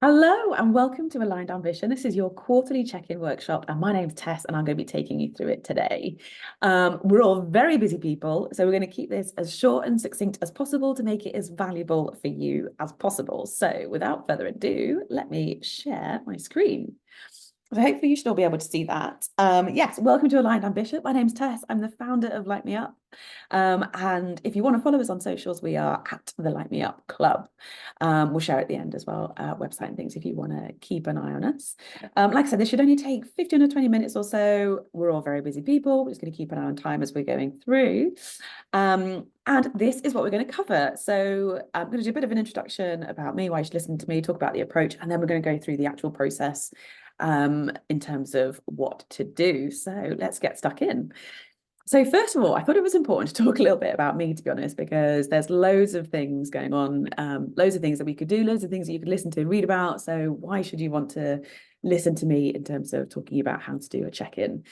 Hello and welcome to Aligned Ambition. This is your quarterly check-in workshop, and my name's Tess, and I'm going to be taking you through it today. We're all very busy people, so we're going to keep this as short and succinct as possible to make it as valuable for you as possible. So without further ado, let me share my screen. So hopefully you should all be able to see that. Yes, welcome to Aligned Ambition. My name's Tess. I'm the founder of Light Me Up. And if you want to follow us on socials, we are at the Light Me Up Club. We'll share at the end as well, website and things if you want to keep an eye on us. Like I said, this should only take 15 or 20 minutes or so. We're all very busy people. We're just going to keep an eye on time as we're going through. And this is what we're going to cover. So I'm going to do a bit of an introduction about me, why you should listen to me, talk about the approach, and then we're going to go through the actual process in terms of what to do. So let's get stuck in. So first of all, I thought it was important to talk a little bit about me, to be honest, because there's loads of things going on, loads of things that we could do, loads of things that you could listen to and read about. So why should you want to listen to me in terms of talking about how to do a check-in?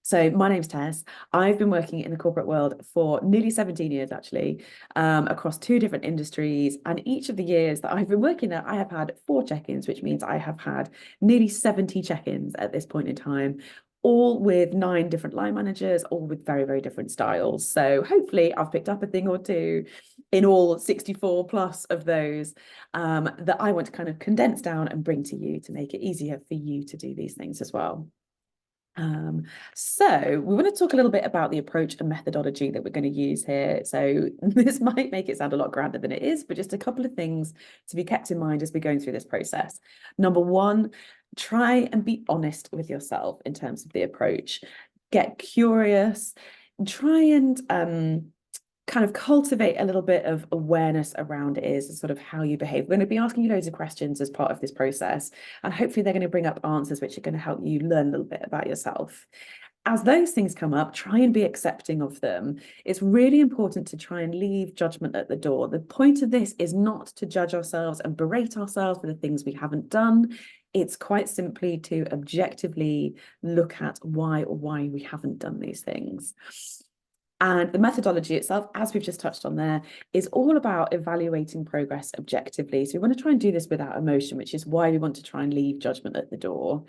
So my name's Tess. I've been working in the corporate world for nearly 17 years, actually, across 2 different industries. And each of the years that I've been working there, I have had 4 check-ins, which means I have had nearly 70 check-ins at this point in time, all with 9 different line managers, all with very, very different styles. So hopefully I've picked up a thing or two in all 64 plus of those that I want to kind of condense down and bring to you to make it easier for you to do these things as well. So we want to talk a little bit about the approach and methodology that we're going to use here. So this might make it sound a lot grander than it is, but just a couple of things to be kept in mind as we're going through this process. Number one, try and be honest with yourself in terms of the approach. Get curious, try and kind of cultivate a little bit of awareness around it is sort of how you behave. We're going to be asking you loads of questions as part of this process, and hopefully they're going to bring up answers which are going to help you learn a little bit about yourself. As those things come up, try and be accepting of them. It's really important to try and leave judgment at the door. The point of this is not to judge ourselves and berate ourselves for the things we haven't done. It's quite simply to objectively look at why we haven't done these things. And the methodology itself, as we've just touched on there, is all about evaluating progress objectively. So we want to try and do this without emotion, which is why we want to try and leave judgment at the door.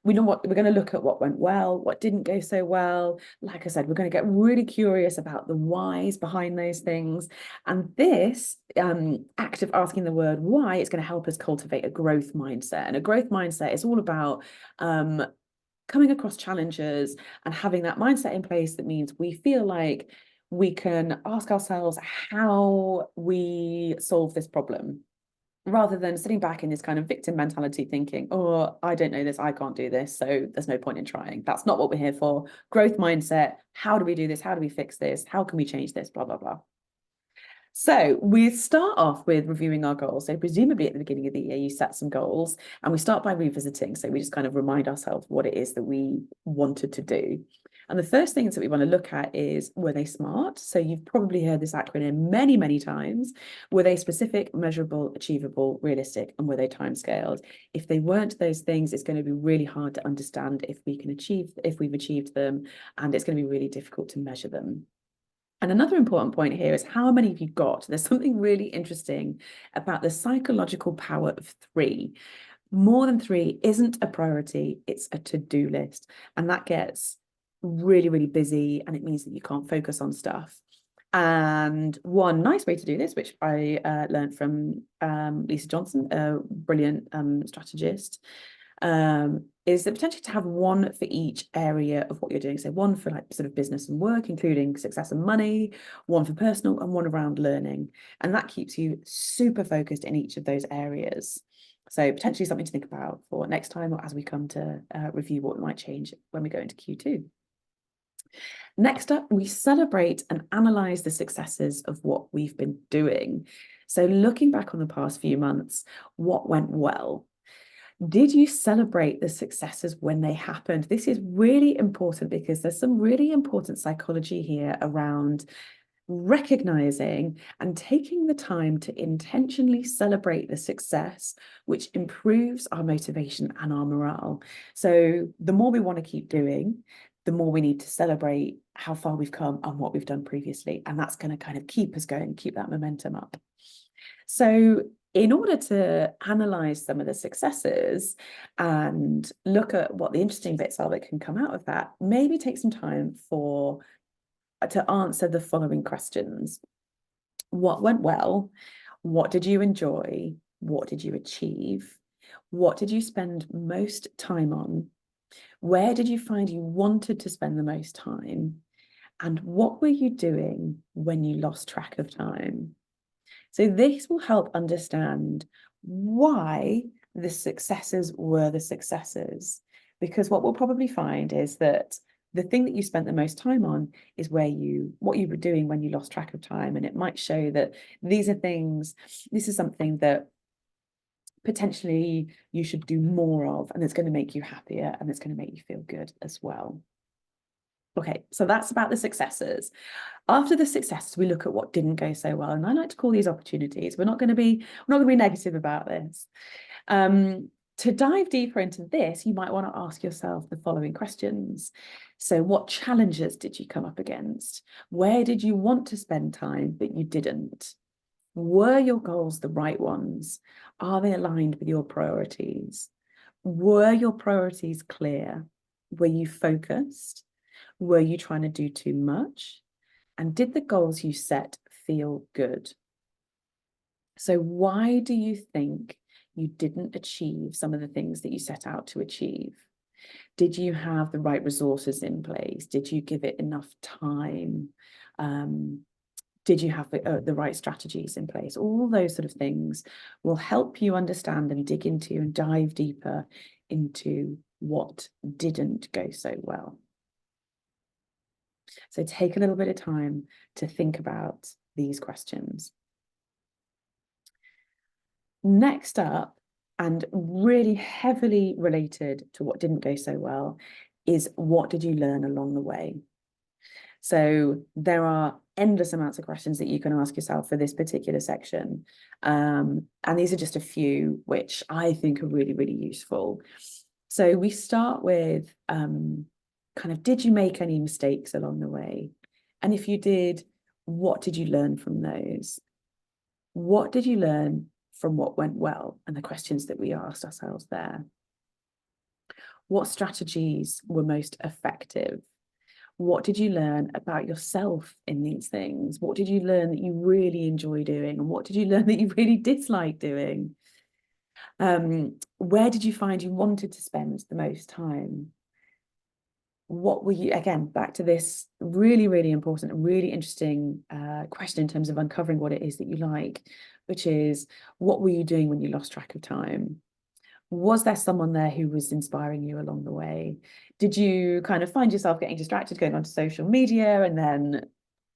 We know what we're going to look at: what went well, what didn't go so well. Like I said, we're going to get really curious about the whys behind those things. And this act of asking the word why is going to help us cultivate a growth mindset. And a growth mindset is all about coming across challenges and having that mindset in place that means we feel like we can ask ourselves how we solve this problem, rather than sitting back in this kind of victim mentality thinking, oh, I don't know this, I can't do this, so there's no point in trying. That's not what we're here for. Growth mindset: how do we do this? How do we fix this? How can we change this? Blah, blah, blah. So we start off with reviewing our goals. So presumably at the beginning of the year, you set some goals, and we start by revisiting. So we just kind of remind ourselves what it is that we wanted to do. And the first things that we want to look at is, were they SMART? So you've probably heard this acronym many, many times. Were they specific, measurable, achievable, realistic, and were they timescaled? If they weren't those things, it's going to be really hard to understand if we've achieved them, and it's going to be really difficult to measure them. And another important point here is, how many have you got? There's something really interesting about the psychological power of 3. More than 3 isn't a priority, it's a to-do list. And that gets really, really busy, and it means that you can't focus on stuff. And one nice way to do this, which I learned from Lisa Johnson, a brilliant strategist, is the potential to have one for each area of what you're doing. So one for like sort of business and work, including success and money, one for personal, and one around learning. And that keeps you super focused in each of those areas. So potentially something to think about for next time, or as we come to review what might change when we go into Q2. Next up, we celebrate and analyze the successes of what we've been doing. So looking back on the past few months, what went well? Did you celebrate the successes when they happened? This is really important because there's some really important psychology here around recognizing and taking the time to intentionally celebrate the success, which improves our motivation and our morale. So the more we want to keep doing, the more we need to celebrate how far we've come and what we've done previously. And that's going to kind of keep us going, keep that momentum up. So in order to analyze some of the successes and look at what the interesting bits are that can come out of that, maybe take some time to answer the following questions. What went well? What did you enjoy? What did you achieve? What did you spend most time on? Where did you find you wanted to spend the most time? And what were you doing when you lost track of time? So this will help understand why the successes were the successes. Because what we'll probably find is that the thing that you spent the most time on is what you were doing when you lost track of time. And it might show that this is something that potentially you should do more of, and it's going to make you happier and it's going to make you feel good as well. Okay, so that's about the successes. After the successes, we look at what didn't go so well. And I like to call these opportunities. We're not going to be negative about this. To dive deeper into this, you might want to ask yourself the following questions. So what challenges did you come up against? Where did you want to spend time, but you didn't? Were your goals the right ones? Are they aligned with your priorities? Were your priorities clear? Were you focused? Were you trying to do too much? And did the goals you set feel good? So why do you think you didn't achieve some of the things that you set out to achieve? Did you have the right resources in place? Did you give it enough time? Did you have the right strategies in place? All those sort of things will help you understand and dig into and dive deeper into what didn't go so well. So take a little bit of time to think about these questions. Next up, and really heavily related to what didn't go so well, is what did you learn along the way? So there are endless amounts of questions that you can ask yourself for this particular section. And these are just a few which I think are really, really useful. So we start with kind of, did you make any mistakes along the way? And if you did, what did you learn from those? What did you learn from what went well? And the questions that we asked ourselves there. What strategies were most effective? What did you learn about yourself in these things? What did you learn that you really enjoy doing? And what did you learn that you really dislike doing? Where did you find you wanted to spend the most time? What were you, again, back to this really, really important and really interesting question in terms of uncovering what it is that you like, which is, what were you doing when you lost track of time? Was there someone there who was inspiring you along the way? Did you kind of find yourself getting distracted, going onto social media and then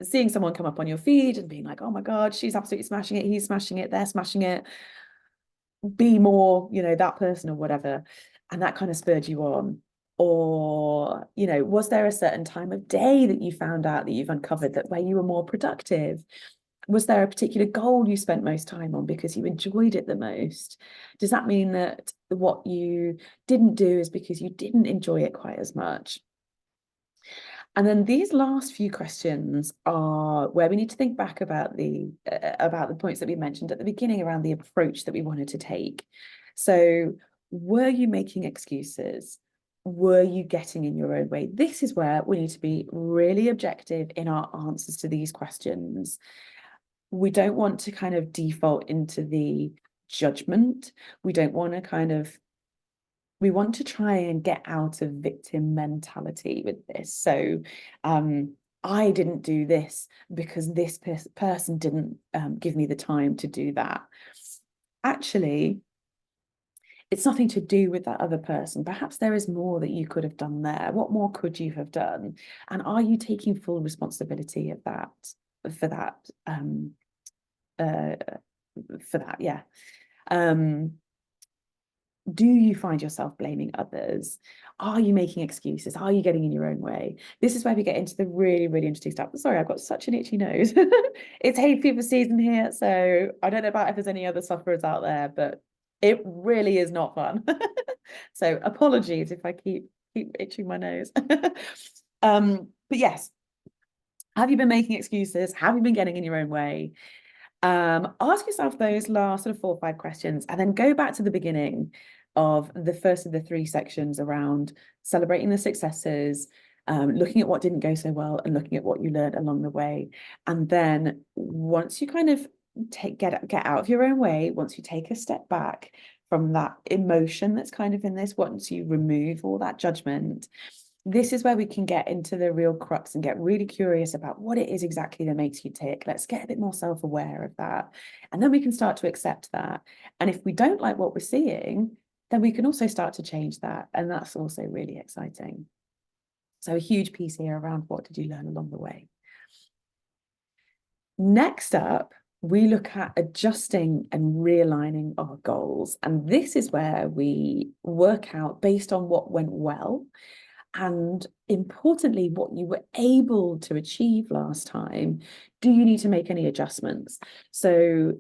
seeing someone come up on your feed and being like, oh my God, she's absolutely smashing it, he's smashing it, they're smashing it, be more, that person or whatever. And that kind of spurred you on. Or, was there a certain time of day that you found out that you've uncovered that where you were more productive? Was there a particular goal you spent most time on because you enjoyed it the most? Does that mean that what you didn't do is because you didn't enjoy it quite as much? And then these last few questions are where we need to think back about the points that we mentioned at the beginning around the approach that we wanted to take. So, were you making excuses? Were you getting in your own way? This is where we need to be really objective in our answers to these questions. We don't want to kind of default into the judgment. We don't want to we want to try and get out of victim mentality with this. So I didn't do this because this person didn't give me the time to do that. Actually, it's nothing to do with that other person. Perhaps there is more that you could have done there. What more could you have done? And are you taking full responsibility of that, for that? Yeah. Do you find yourself blaming others? Are you making excuses? Are you getting in your own way? This is where we get into the really, really interesting stuff. Sorry, I've got such an itchy nose. It's hay fever season here, so I don't know about if there's any other sufferers out there, but it really is not fun. So apologies if I keep itching my nose. But yes, have you been making excuses? Have you been getting in your own way? Ask yourself those last sort of 4 or 5 questions, and then go back to the beginning of the first of the 3 sections around celebrating the successes, looking at what didn't go so well, and looking at what you learned along the way. And then once you kind of get out of your own way, once you take a step back from that emotion that's kind of in this, once you remove all that judgment, this is where we can get into the real crux and get really curious about what it is exactly that makes you tick. Let's get a bit more self-aware of that. And then we can start to accept that. And if we don't like what we're seeing, then we can also start to change that. And that's also really exciting. So a huge piece here around what did you learn along the way. Next up, we look at adjusting and realigning our goals. And this is where we work out based on what went well, and importantly, what you were able to achieve last time. Do you need to make any adjustments? So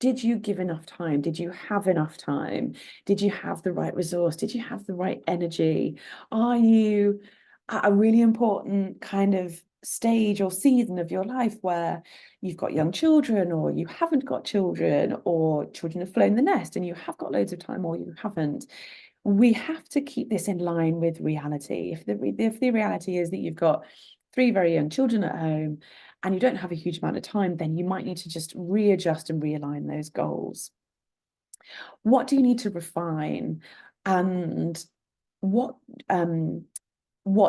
did you give enough time? Did you have enough time? Did you have the right resource? Did you have the right energy? Are you at a really important kind of stage or season of your life where you've got young children, or you haven't got children, or children have flown the nest and you have got loads of time, or you haven't? We have to keep this in line with reality. If the reality is that you've got 3 very young children at home and you don't have a huge amount of time, then you might need to just readjust and realign those goals. What do you need to refine? And what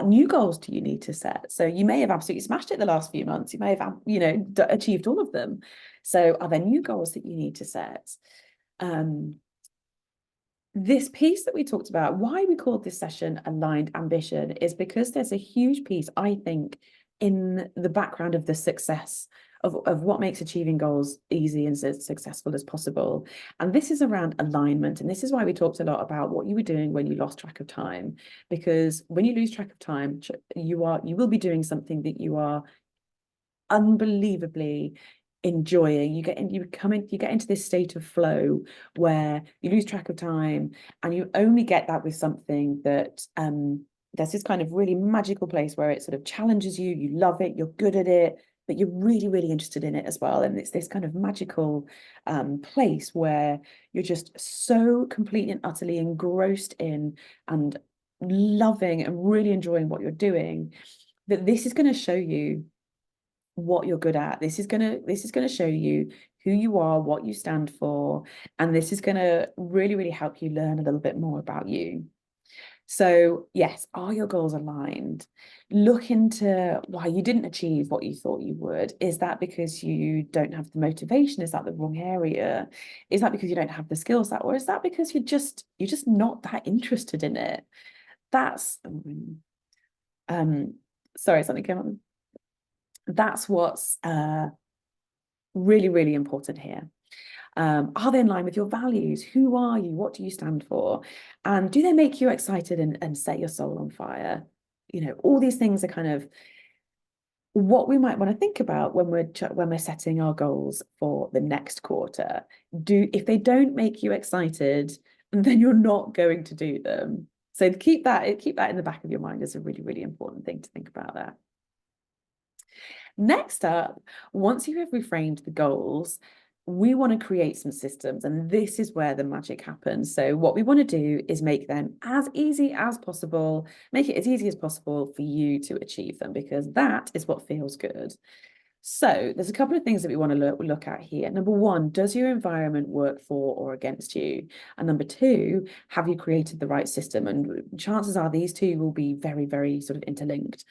new goals do you need to set? So you may have absolutely smashed it the last few months. You may have, achieved all of them. So are there new goals that you need to set? This piece that we talked about, why we called this session Aligned Ambition, is because there's a huge piece, I think, in the background of the success of what makes achieving goals easy and as successful as possible. And this is around alignment. And this is why we talked a lot about what you were doing when you lost track of time. Because when you lose track of time, you will be doing something that you are unbelievably enjoying. You get into this state of flow where you lose track of time, and you only get that with something that there's this kind of really magical place where it sort of challenges you. You love it, you're good at it, but you're really, really interested in it as well. And it's this kind of magical place where you're just so completely and utterly engrossed in and loving and really enjoying what you're doing, that this is going to show you what you're good at. This is gonna show you who you are, what you stand for, and this is gonna really, really help you learn a little bit more about you. So yes, are your goals aligned? Look into why you didn't achieve what you thought you would. Is that because you don't have the motivation? Is that the wrong area? Is that because you don't have the skill set? Or is that because you're just not that interested in it? That's sorry, something came up. That's what's really, really important here. Are they in line with your values? Who are you? What do you stand for? And do they make you excited and set your soul on fire? All these things are kind of what we might want to think about when we're setting our goals for the next quarter. If they don't make you excited, then you're not going to do them. So keep that in the back of your mind is a really, really important thing to think about there. Next up, once you have reframed the goals, we want to create some systems, and this is where the magic happens. So what we want to do is make them as easy as possible, make it as easy as possible for you to achieve them, because that is what feels good. So there's a couple of things that we want to look at here. Number one, does your environment work for or against you? And number two, have you created the right system? And chances are these two will be very, very sort of interlinked.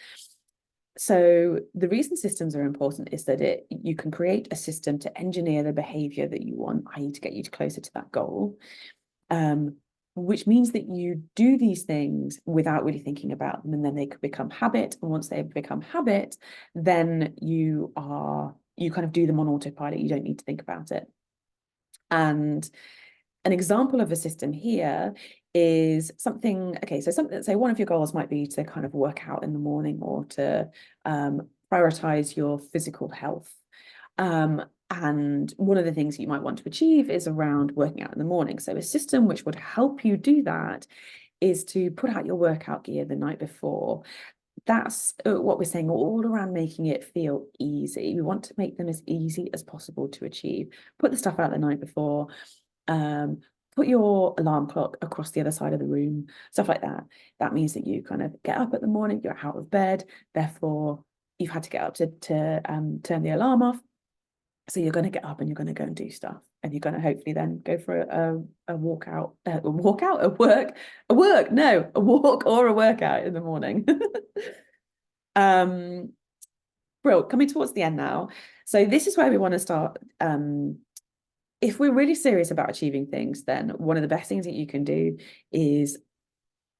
So the reason systems are important is that you can create a system to engineer the behavior that you want, i.e. to get you closer to that goal, which means that you do these things without really thinking about them, and then they could become habit. And once they become habit, then you kind of do them on autopilot. You don't need to think about it. And an example of a system here is something, so one of your goals might be to kind of work out in the morning, or to prioritize your physical health. And one of the things you might want to achieve is around working out in the morning. So a system which would help you do that is to put out your workout gear the night before. that's what we're saying, all around making it feel easy. We want to make them as easy as possible to achieve. Put the stuff out the night before, put your alarm clock across the other side of the room, stuff like that. That means that you kind of get up at the morning, you're out of bed, therefore you've had to get up to turn the alarm off. So you're going to get up and you're going to go and do stuff, and you're going to hopefully then go for a walk out, a walk or a workout in the morning. Bro, coming towards the end now. So this is where we want to start. If we're really serious about achieving things, then one of the best things that you can do is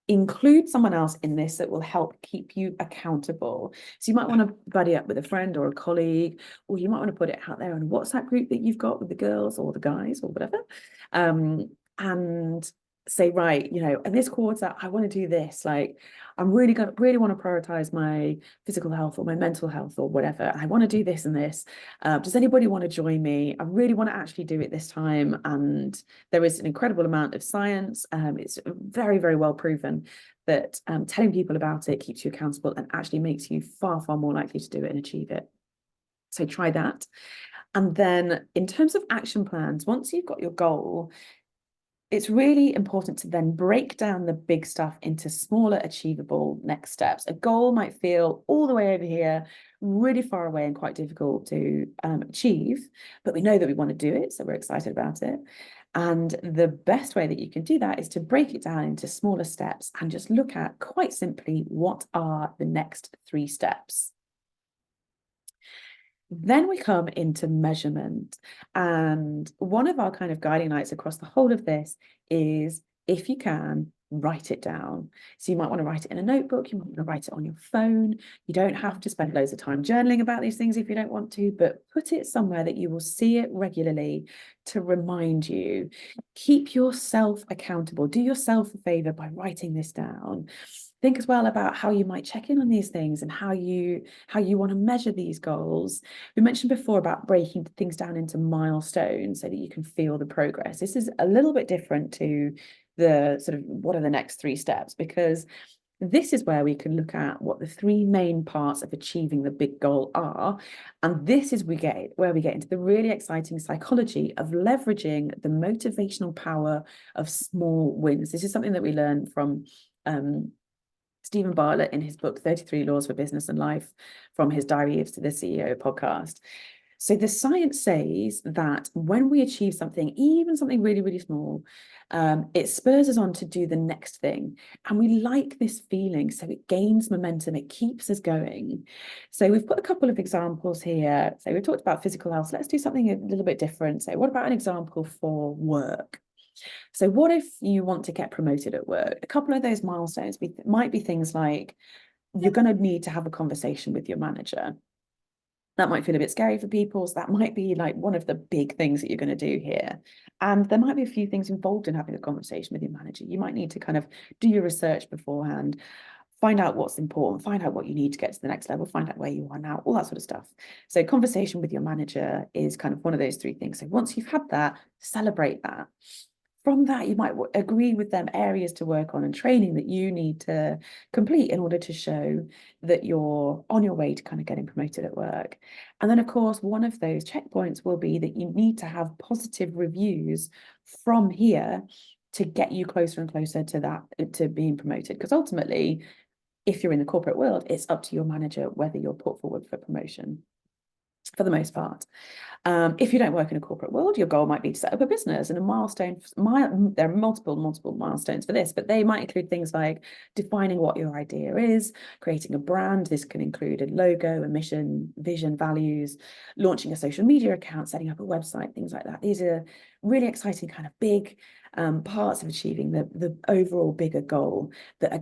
include someone else in this that will help keep you accountable. So you might want to buddy up with a friend or a colleague, or you might want to put it out there in a WhatsApp group that you've got with the girls or the guys or whatever. And say, right, and this quarter, I want to do this. Like, I'm really want to prioritize my physical health or my mental health or whatever. I want to do this and this. Does anybody want to join me? I really want to actually do it this time. And there is an incredible amount of science. It's very, very well proven that telling people about it keeps you accountable and actually makes you far, far more likely to do it and achieve it. So try that. And then in terms of action plans, once you've got your goal, it's really important to then break down the big stuff into smaller, achievable next steps. A goal might feel all the way over here, really far away and quite difficult to achieve, but we know that we want to do it, so we're excited about it. And the best way that you can do that is to break it down into smaller steps and just look at, quite simply, what are the next 3 steps. Then we come into measurement. And one of our kind of guiding lights across the whole of this is, if you can, write it down. So you might want to write it in a notebook, you might want to write it on your phone. You don't have to spend loads of time journaling about these things if you don't want to, but put it somewhere that you will see it regularly to remind you. Keep yourself accountable. Do yourself a favor by writing this down. Think as well about how you might check in on these things and how you want to measure these goals. We mentioned before about breaking things down into milestones so that you can feel the progress. This is a little bit different to the sort of what are the next 3 steps, because this is where we can look at what the 3 main parts of achieving the big goal are. And this is where we get into the really exciting psychology of leveraging the motivational power of small wins. This is something that we learn from Stephen Bartlett in his book 33 Laws for Business and Life, from his Diary of the CEO podcast. So the science says that when we achieve something, even something really, really small, it spurs us on to do the next thing. And we like this feeling, so it gains momentum, it keeps us going. So we've put a couple of examples here. So we've talked about physical health. So let's do something a little bit different. So what about an example for work? So what if you want to get promoted at work? A couple of those milestones might be things like, you're going to need to have a conversation with your manager. That might feel a bit scary for people. So that might be like one of the big things that you're going to do here. And there might be a few things involved in having a conversation with your manager. You might need to kind of do your research beforehand, find out what's important, find out what you need to get to the next level, find out where you are now, all that sort of stuff. So conversation with your manager is kind of one of those 3 things. So once you've had that, celebrate that. From that, you might agree with them areas to work on and training that you need to complete in order to show that you're on your way to kind of getting promoted at work. And then, of course, one of those checkpoints will be that you need to have positive reviews from here to get you closer and closer to that, to being promoted. Because ultimately, if you're in the corporate world, it's up to your manager whether you're put forward for promotion, for the most part. If you don't work in a corporate world, your goal might be to set up a business, and a milestone. There are multiple milestones for this, but they might include things like defining what your idea is, creating a brand. This can include a logo, a mission, vision, values, launching a social media account, setting up a website, things like that. These are really exciting kind of big parts of achieving the overall bigger goal that are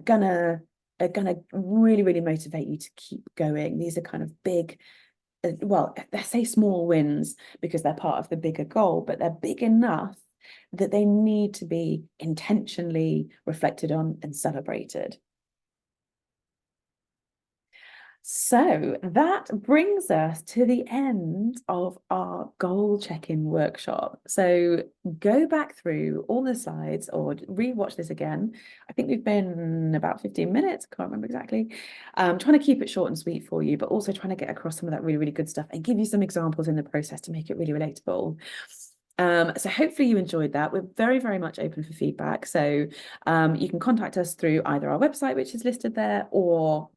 gonna really, really motivate you to keep going. These are kind of big, well, they say small wins because they're part of the bigger goal, but they're big enough that they need to be intentionally reflected on and celebrated. So that brings us to the end of our goal check-in workshop. So go back through all the slides or re-watch this again. I think we've been about 15 minutes, I can't remember exactly. Trying to keep it short and sweet for you, but also trying to get across some of that really, really good stuff and give you some examples in the process to make it really relatable. So hopefully you enjoyed that. We're very, very much open for feedback. So you can contact us through either our website, which is listed there, or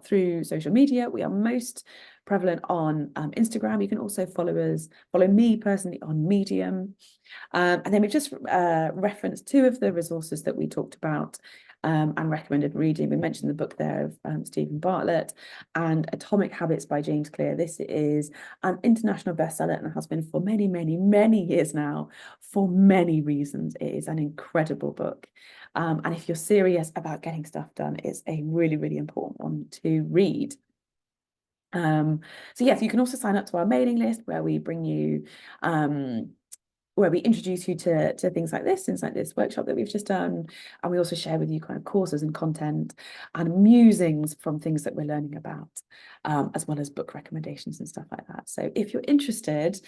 through social media. We are most prevalent on Instagram. You can also follow me personally on Medium. And then we've just referenced two of the resources that we talked about and recommended reading. We mentioned the book there of Stephen Bartlett and Atomic Habits by James Clear. This is an international bestseller and has been for many, many, many years now for many reasons. It is an incredible book. And if you're serious about getting stuff done, it's a really, really important one to read. So yes, you can also sign up to our mailing list where we bring you where we introduce you to things like this workshop that we've just done. And we also share with you kind of courses and content and musings from things that we're learning about, as well as book recommendations and stuff like that. So if you're interested,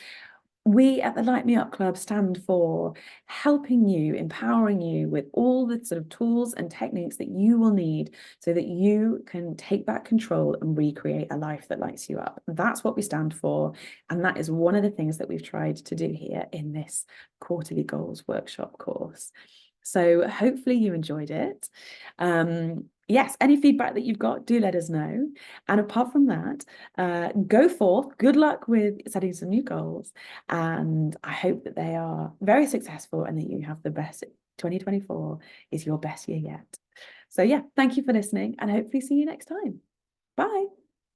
we at the Light Me Up Club stand for helping you, empowering you with all the sort of tools and techniques that you will need so that you can take back control and recreate a life that lights you up. That's what we stand for. And that is one of the things that we've tried to do here in this quarterly goals workshop course. So hopefully you enjoyed it. Yes, any feedback that you've got, do let us know. And apart from that, go forth. Good luck with setting some new goals. And I hope that they are very successful and that you have the best 2024 is your best year yet. So yeah, thank you for listening and hopefully see you next time. Bye.